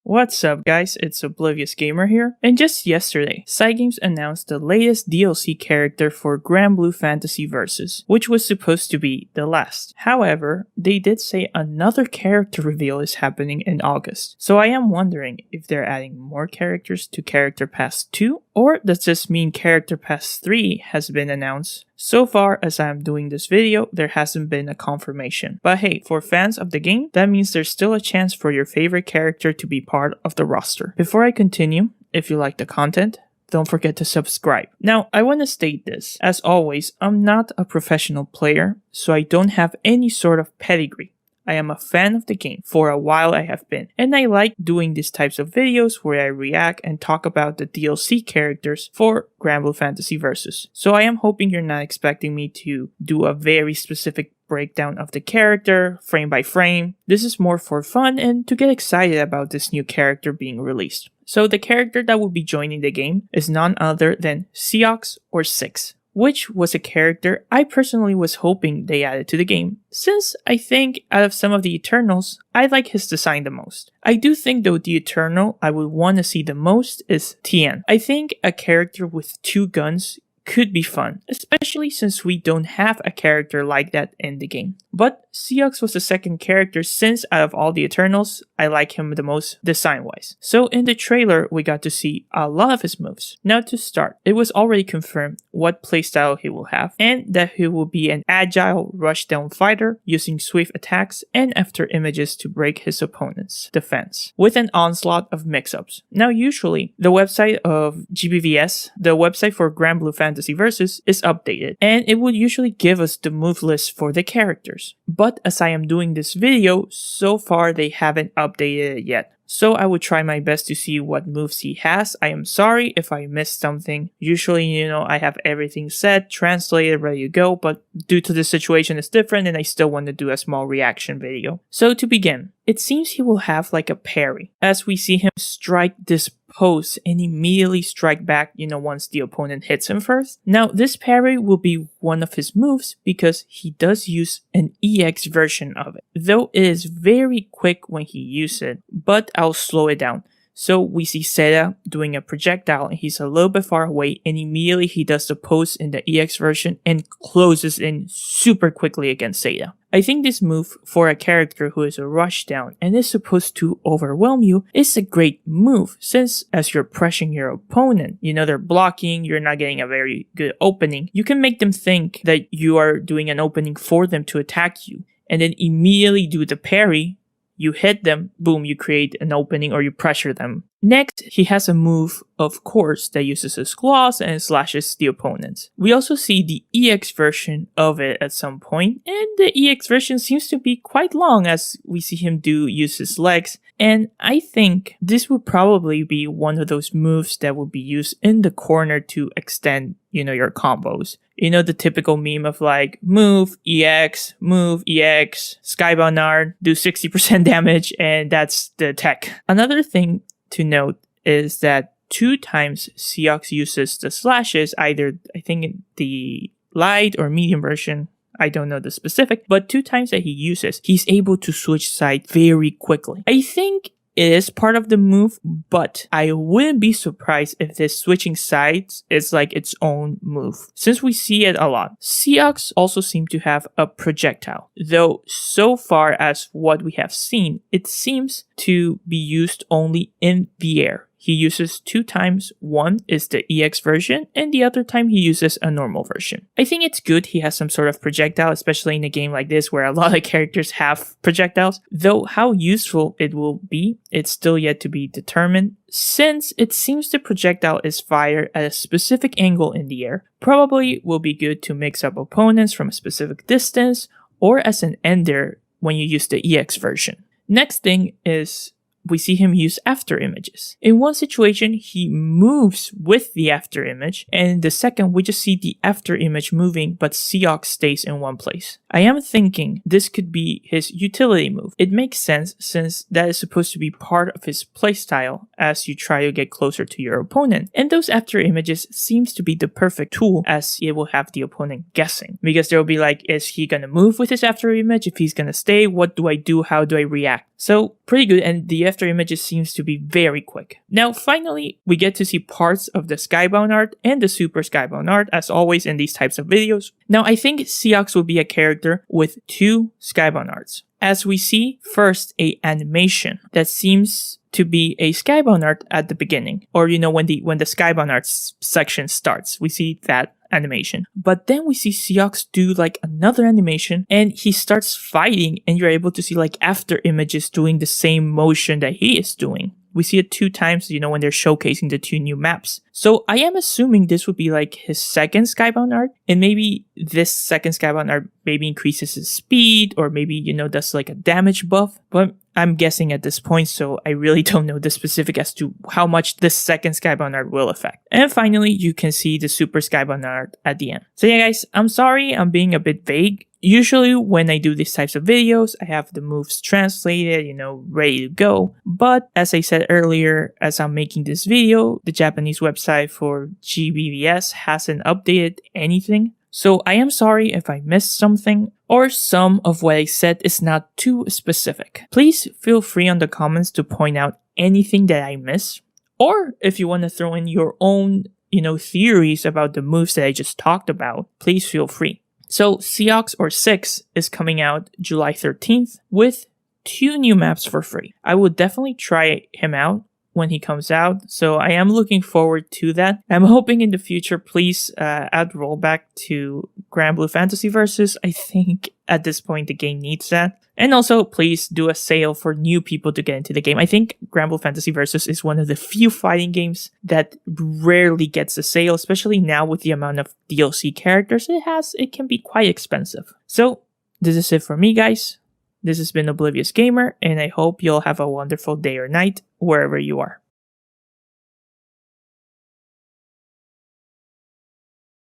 What's up guys, it's Oblivious Gamer here, and just yesterday, Cygames announced the latest DLC character for Granblue Fantasy Versus, which was supposed to be the last. However, they did say another character reveal is happening in August, so I am wondering if they're adding more characters to Character Pass 2, or does this mean Character Pass 3 has been announced? So far as I am doing this video, there hasn't been a confirmation. But hey, for fans of the game, that means there's still a chance for your favorite character to be part of the roster. Before I continue, if you like the content, don't forget to subscribe. Now, I want to state this. As always, I'm not a professional player, so I don't have any sort of pedigree. I am a fan of the game. For a while I have been. And I like doing these types of videos where I react and talk about the DLC characters for Granblue Fantasy Versus. So I am hoping you're not expecting me to do a very specific breakdown of the character, frame by frame. This is more for fun and to get excited about this new character being released. So the character that will be joining the game is none other than Seox or Seox, which was a character I personally was hoping they added to the game, since I think out of some of the Eternals, I like his design the most. I do think though the Eternal I would want to see the most is Tien. I think a character with two guns could be fun, especially since we don't have a character like that in the game. But Seox was the second character since out of all the Eternals, I like him the most design-wise. So in the trailer, we got to see a lot of his moves. Now to start, it was already confirmed what playstyle he will have, and that he will be an agile rushdown fighter using swift attacks and after images to break his opponent's defense, with an onslaught of mix-ups. Now usually, the website of GBVS, the website for Granblue Fantasy Versus, is updated, and it would usually give us the move list for the characters. But as I am doing this video, so far they haven't updated it yet. So I would try my best to see what moves he has. I am sorry if I missed something. Usually, I have everything set, translated, ready to go, but due to the situation it's different and I still want to do a small reaction video. So to begin, it seems he will have like a parry, as we see him strike this pose and immediately strike back, once the opponent hits him first. Now, this parry will be one of his moves because he does use an EX version of it, though it is very quick when he uses it, but I'll slow it down. So we see Seda doing a projectile and he's a little bit far away and immediately he does the pose in the EX version and closes in super quickly against Seda. I think this move for a character who is a rushdown and is supposed to overwhelm you is a great move, since as you're pressing your opponent, they're blocking, you're not getting a very good opening, you can make them think that you are doing an opening for them to attack you and then immediately do the parry. You hit them, boom, you create an opening or you pressure them. Next, he has a move, of course, that uses his claws and slashes the opponents. We also see the EX version of it at some point, and the EX version seems to be quite long as we see him use his legs. And I think this would probably be one of those moves that would be used in the corner to extend, your combos. The typical meme of like, move, EX, Skybound Nard, do 60% damage, and that's the tech. Another thing to note is that 2 times Seox uses the slashes, either I think in the light or medium version, I don't know the specific, but 2 times that he uses, he's able to switch sides very quickly. I think it is part of the move, but I wouldn't be surprised if this switching sides is like its own move, since we see it a lot. Seox also seems to have a projectile, though so far as what we have seen, it seems to be used only in the air. He uses 2 times. One is the EX version, and the other time he uses a normal version. I think it's good he has some sort of projectile, especially in a game like this where a lot of characters have projectiles. Though how useful it will be, it's still yet to be determined, since it seems the projectile is fired at a specific angle in the air. Probably will be good to mix up opponents from a specific distance, or as an ender when you use the EX version. Next thing is, we see him use after images. In one situation, he moves with the after image, and in the second, we just see the after image moving, but Seox stays in one place. I am thinking this could be his utility move. It makes sense since that is supposed to be part of his playstyle as you try to get closer to your opponent. And those after images seems to be the perfect tool, as it will have the opponent guessing. Because there will be like, is he gonna move with his after image? If he's gonna stay, what do I do? How do I react? So pretty good, and the after images seems to be very quick. Now, finally, we get to see parts of the Skybound art and the Super Skybound art, as always in these types of videos. Now, I think Seox will be a character with 2 Skybound arts, as we see first a animation that seems to be a Skybound art at the beginning, or when the Skybound arts section starts, we see that animation. But then we see Seox do like another animation, and he starts fighting, and you're able to see like after images doing the same motion that he is doing. We see it 2 times, when they're showcasing the 2 new maps. So I am assuming this would be like his second Skybound art, and maybe this second Skybound art maybe increases his speed, or maybe, does like a damage buff. But I'm guessing at this point, so I really don't know the specific as to how much this second Skybound art will affect. And finally, you can see the Super Skybound art at the end. So yeah, guys, I'm sorry I'm being a bit vague. Usually when I do these types of videos, I have the moves translated, ready to go. But as I said earlier, as I'm making this video, the Japanese website for GBVS hasn't updated anything. So I am sorry if I missed something, or some of what I said is not too specific. Please feel free on the comments to point out anything that I missed. Or if you want to throw in your own, theories about the moves that I just talked about, please feel free. So Seox or 6 is coming out July 13th with 2 new maps for free. I would definitely try him out when he comes out, so I am looking forward to that. I'm hoping in the future, please add rollback to Granblue Fantasy Versus. I think at this point the game needs that. And also, please do a sale for new people to get into the game. I think Granblue Fantasy Versus is one of the few fighting games that rarely gets a sale, especially now with the amount of DLC characters it can be quite expensive. So, this is it for me, guys. This has been Oblivious Gamer, and I hope you'll have a wonderful day or night wherever you are.